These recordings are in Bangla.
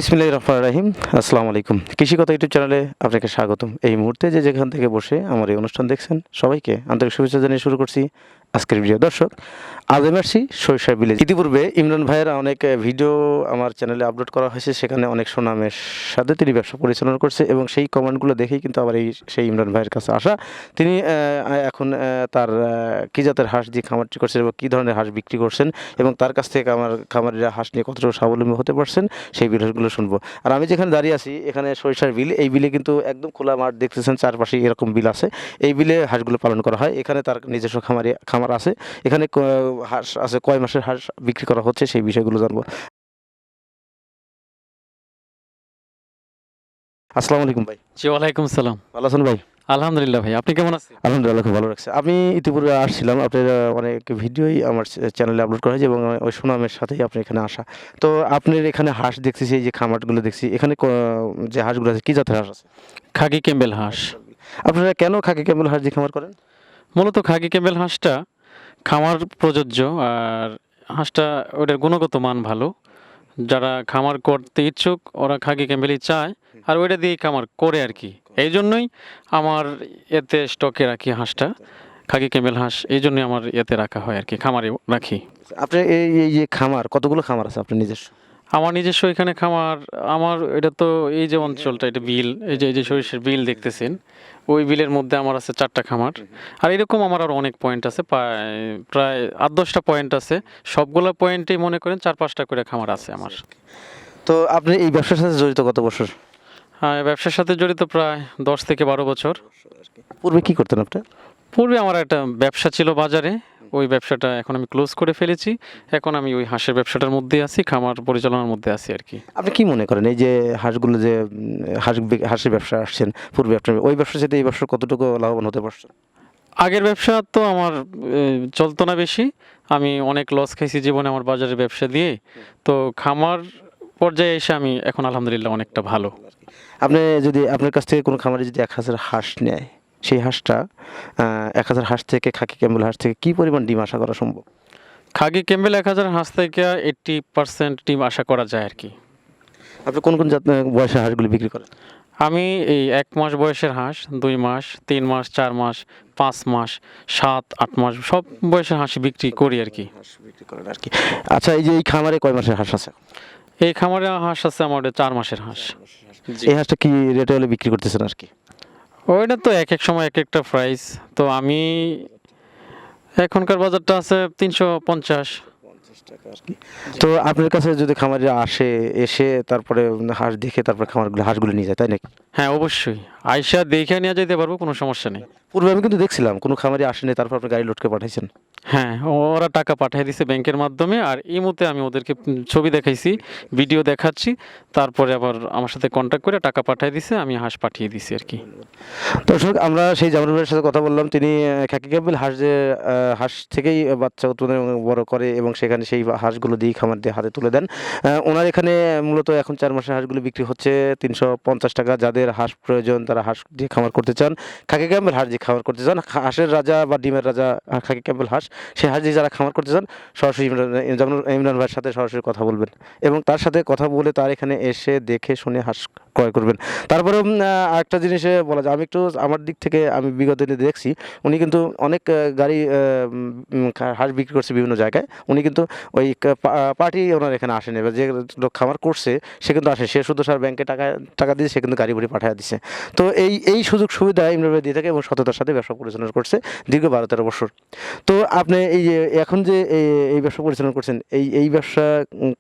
বিসমিল্লাহির রহমানির রহিম। আসসালামু আলাইকুম। কৃষিকথা ইউটিউব চ্যানেলে আপনাকে স্বাগতম। এই মুহূর্তে যেখান থেকে বসে আমার এই অনুষ্ঠান দেখছেন, সবাইকে আন্তরিক শুভেচ্ছা জানিয়ে শুরু করছি আজকের ভিডিও। দর্শক, আজ আমি আসছি সরিষার বিলে। ইতিপূর্বে ইমরান ভাইয়ের অনেক ভিডিও আমার চ্যানেলে আপলোড করা হয়েছে। সেখানে অনেক সুনামের সাথে তিনি ব্যবসা পরিচালনা করছে এবং সেই কমেন্টগুলো দেখেই কিন্তু আবার সেই ইমরান ভাইয়ের কাছে আসা। তিনি এখন তার কী জাতের হাঁস দিয়ে খামারটি করছেন এবং কী ধরনের হাঁস বিক্রি করছেন এবং তার কাছ থেকে আমার খামারিরা হাঁস নিয়ে কতটুকু স্বাবলম্বী হতে পারছেন, সেই বিষয়গুলো শুনবো। আর আমি যেখানে দাঁড়িয়ে আছি, এখানে সরিষার বিল। এই বিলে কিন্তু একদম খোলা মাঠ দেখতেছেন, চারপাশে এরকম বিল আছে। এই বিলে হাঁসগুলো পালন করা হয়। এখানে তার নিজস্ব খামার আছে। এখানে হাঁস আছে, কয় মাসের হাঁস বিক্রি করা হচ্ছে সেই বিষয়গুলো জানবো। আসসালামু আলাইকুম ভাই। জি, ওয়ালাইকুম সালাম। ভালো আছেন ভাই? আলহামদুলিল্লাহ ভাই। আপনি কেমন আছেন? আলহামদুলিল্লাহ, খুব ভালো লাগছে। আমি ইতিপূর্বে আসছিলাম, আপনার অনেক ভিডিওই আমার চ্যানেলে আপলোড করা হয়েছে এবং ওই সুনামের সাথেই আপনি এখানে আসা। তো আপনার এখানে হাঁস দেখতেছি, এই যে খামারগুলো দেখছি, এখানে যে হাঁসগুলো আছে, কী জাতের হাঁস আছে? খাকি ক্যাম্বেল হাঁস। আপনারা কেন খাকি ক্যামেল হাঁস দিয়ে খামার করেন? মূলত খাকি ক্যাম্বেল হাঁসটা খামার প্রযোজ্য, আর হাঁসটা ওটার গুণগত মান ভালো। যারা খামার করতে ইচ্ছুক ওরা খাকি ক্যাম্বেলই চায়, আর ওইটা দিয়েই খামার করে আর কি। এই জন্যই আমার এতে স্টকে রাখি হাঁসটা, খাকি ক্যাম্বেল হাঁস। এই জন্যই আমার এতে রাখা হয় আর কি, খামারে রাখি। আপনার এই এই যে খামার, কতগুলো খামার আছে আপনার নিজস্ব? আমার নিজস্ব এখানে খামার, আমার এটা তো এই যে অঞ্চলটা, এটা বিল, এই যে সরিষার বিল দেখতেছেন, ওই বিলের মধ্যে আমার আছে 4টা খামার। আর এরকম আমার আরও অনেক পয়েন্ট আছে, প্রায় 8-10টা পয়েন্ট আছে। সবগুলো পয়েন্টেই মনে করেন 4-5টা করে খামার আছে আমার। তো আপনি এই ব্যবসার সাথে জড়িত কত বছর? হ্যাঁ, ব্যবসার সাথে জড়িত প্রায় 10 থেকে 12 বছর। পূর্বে কি করতেন আপনি? পূর্বে আমার একটা ব্যবসা ছিল বাজারে, ওই ব্যবসাটা এখন আমি ক্লোজ করে ফেলেছি। এখন আমি ওই হাঁসের ব্যবসাটার মধ্যেই আছি, খামার পরিচালনার মধ্যে আছি আর কি। আপনি কি মনে করেন এই যে হাঁসগুলো যে হাঁসের ব্যবসা আসছেন, পূর্বে আপনার ওই ব্যবসার সাথে এই ব্যবসা কতটুকু লাভবান হতে পারছেন? আগের ব্যবসা তো আমার চলতো না বেশি। আমি অনেক লস খাইছি জীবনে আমার বাজারের ব্যবসা দিয়ে। তো খামার পর্যায়ে এসে আমি এখন আলহামদুলিল্লাহ অনেকটা ভালো। আপনি যদি আপনার কাছ থেকে কোনো খামারে যদি 1000 হাঁস নেয়, সেই হাঁসটা 1000 হাঁস থেকে, খাকি ক্যাম্বেল হাঁস থেকে কী পরিমাণ ডিম আশা করা সম্ভব? খাকি ক্যাম্বেল 1000 হাঁস থেকে 80% ডিম আশা করা যায় আর কি। আপনি কোন কোন জাত বয়সের হাঁসগুলো বিক্রি করেন? আমি এই 1 মাস বয়সের হাঁস, 2 মাস, 3 মাস, 4 মাস, 5 মাস, 7-8 মাস সব বয়সের হাঁস বিক্রি করি আর কি। হাঁস বিক্রি করেন আর কি। আচ্ছা, এই যে এই খামারে কয় মাসের হাঁস আছে? এই খামারে হাঁস আছে আমার 4 মাসের হাঁস। জি। এই হাঁসটা কি রেটে হলে বিক্রি করতেছেন আর কি? ওইটা তো এক সময় এক একটা প্রাইস। তো আমি এখনকার বাজারটা আছে 350। তো আপনার কাছে যদি খামারিরা আসে, এসে তারপরে হাঁস দেখে তারপরে হাঁসগুলো নিয়ে যায়, তাই নাকি? হ্যাঁ, অবশ্যই। আইসা দেখে নিয়ে যেতে পারবো, কোনো সমস্যা নেই। পূর্বে আমি কিন্তু দেখছিলাম কোনো খামারি আসেনি, তারপর আপনি গাড়ি লোড করে পাঠাইছেন। হ্যাঁ, ওরা টাকা পাঠিয়ে দিছে ব্যাংকের মাধ্যমে, আর এই মুহূর্তে আমি ওদেরকে ছবি দেখাইছি, ভিডিও দেখাচ্ছি। তারপরে আবার আমার সাথে কন্ট্যাক্ট করে টাকা পাঠিয়ে দিছে, আমি হাঁস পাঠিয়ে দিছি আর কি। দর্শক, আমরা সেই জামাল ভাইয়ের সাথে কথা বললাম। তিনি খাকি ক্যাম্বেল হাঁস যে হাঁস থেকেই বাচ্চা উৎপাদন এবং বড় করে এবং সেখানে সেই হাঁসগুলো দিয়েই খামার দিয়ে হাতে তুলে দেন। ওনার এখানে মূলত এখন 4 মাসের হাঁসগুলো বিক্রি হচ্ছে 350 টাকা। যাদের হাঁস প্রয়োজন, তারা হাঁস দিয়ে খামার করতে চান, খাকি ক্যাম্বেল হাঁস দিয়ে খামার করতে চান, হাঁসের রাজা বা ডিমের রাজা খাকি ক্যাম্বেল হাঁস, সেই হাঁস দিয়ে যারা খামার করতে চান, সরাসরি ইমরান ভাইয়ের সাথে সরাসরি কথা বলবেন এবং তার সাথে কথা বলে তার এখানে এসে দেখে শুনে হাঁস ক্রয় করবেন। তারপরেও আরেকটা জিনিসে বলা যায়, আমি একটু আমার দিক থেকে আমি বিগত দিনে দেখছি, উনি কিন্তু অনেক গাড়ি হাঁস বিক্রি করছে বিভিন্ন জায়গায়। উনি কিন্তু ওই পার্টি ওনার এখানে আসেনি, এবার যে লোক খামার করছে সে কিন্তু আসে, সে শুধু স্যার ব্যাংকে টাকা দিয়ে সে কিন্তু গাড়ি ভরে পাঠিয়ে দিচ্ছে। তো এই সুযোগ সুবিধা ইমরান ভাই দিয়ে থাকে এবং সততার সাথে ব্যবসা পরিচালনা করছে দীর্ঘ 12-13 বছর। তো আপনি এই যে এখন যে এই ব্যবসা পরিচালনা করছেন, এই ব্যবসা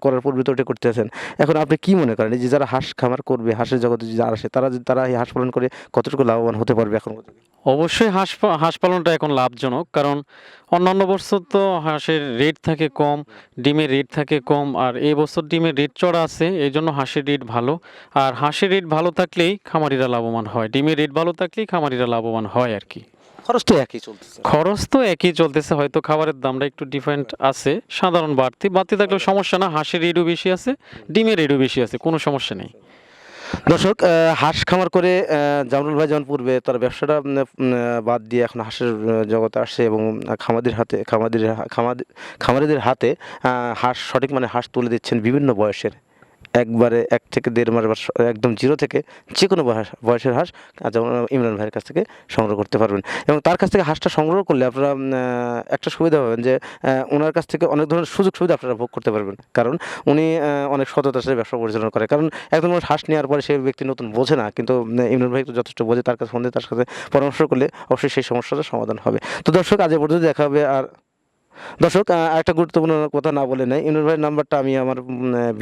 করার পূর্বে তো ওটা করতে আছেন, এখন আপনি কি মনে করেন এই যে যারা হাঁস খামার করবে, হাঁসের জগতে যারা আসে, তারা এই হাঁস পালন করে কতটুকু লাভবান হতে পারবে এখন? অবশ্যই হাঁস পালনটা এখন লাভজনক, কারণ অন্যান্য বছর তো হাঁসের রেট থাকে কম, ডিমের রেট থাকে কম, আর এই বছর ডিমের রেট চড়া আছে, এই জন্য হাঁসের রেট ভালো। আর হাঁসের রেট ভালো থাকলেই খামারিরা লাভবান হয়, ডিমের রেট ভালো থাকলেই খামারিরা লাভবান হয় আর কি। খরচ তো একই চলতেছে। খরচ তো একই চলতেছে, হয়তো খাবারের দামটা একটু ডিফারেন্ট আছে, সাধারণ বাড়তি থাকলেও সমস্যা না। হাঁসের রেটও বেশি আছে, ডিমের রেটও বেশি আছে, কোনো সমস্যা নেই। দর্শক, হাঁস খামার করে জামরুল ভাই যেমন পূর্বে তার ব্যবসাটা বাদ দিয়ে এখন হাঁসের জগতে আসছে এবং খামারিদের হাতে হাঁস সঠিক মানে হাঁস তুলে দিচ্ছেন বিভিন্ন বয়সের। একবারে 1 থেকে 1.5 মাস বা একদম জিরো থেকে যে কোনো বয়সের হাঁস যেমন ইমরান ভাইয়ের কাছ থেকে সংগ্রহ করতে পারবেন। এবং তার কাছ থেকে হাঁসটা সংগ্রহ করলে আপনারা একটা সুবিধা পাবেন যে ওনার কাছ থেকে অনেক ধরনের সুযোগ সুবিধা আপনারা ভোগ করতে পারবেন। কারণ উনি অনেক সততার সাথে ব্যবসা পরিচালনা করে। কারণ একজন মানুষ হাঁস নেওয়ার পরে সেই ব্যক্তি নতুন বোঝে না, কিন্তু ইমরান ভাই তো যথেষ্ট বোঝে। তার কাছে ফোন দিয়ে তার সাথে পরামর্শ করলে অবশ্যই সেই সমস্যাটার সমাধান হবে। তো দর্শক, আজ এ পর্যন্ত দেখা হবে। আর দর্শক, আরেকটা গুরুত্বপূর্ণ কথা না বলে নাই, ইমরান ভাইয়ের নাম্বারটা আমি আমার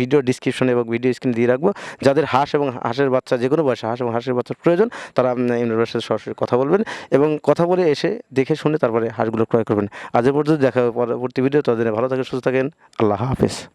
ভিডিও ডিসক্রিপশনে এবং ভিডিও স্ক্রিনে দিয়ে রাখবো। যাদের হাঁস এবং হাঁসের বাচ্চা যে কোনো বয়সে হাঁস এবং হাঁসের বাচ্চার প্রয়োজন, তারা ইমরান ভাইয়ের সাথে সরাসরি কথা বলবেন এবং কথা বলে এসে দেখে শুনে তারপরে হাঁসগুলো ক্রয় করবেন। আজ এ পর্যন্ত দেখা হবে পরবর্তী ভিডিও। ততদিনে ভালো থাকেন, সুস্থ থাকেন। আল্লাহ হাফেজ।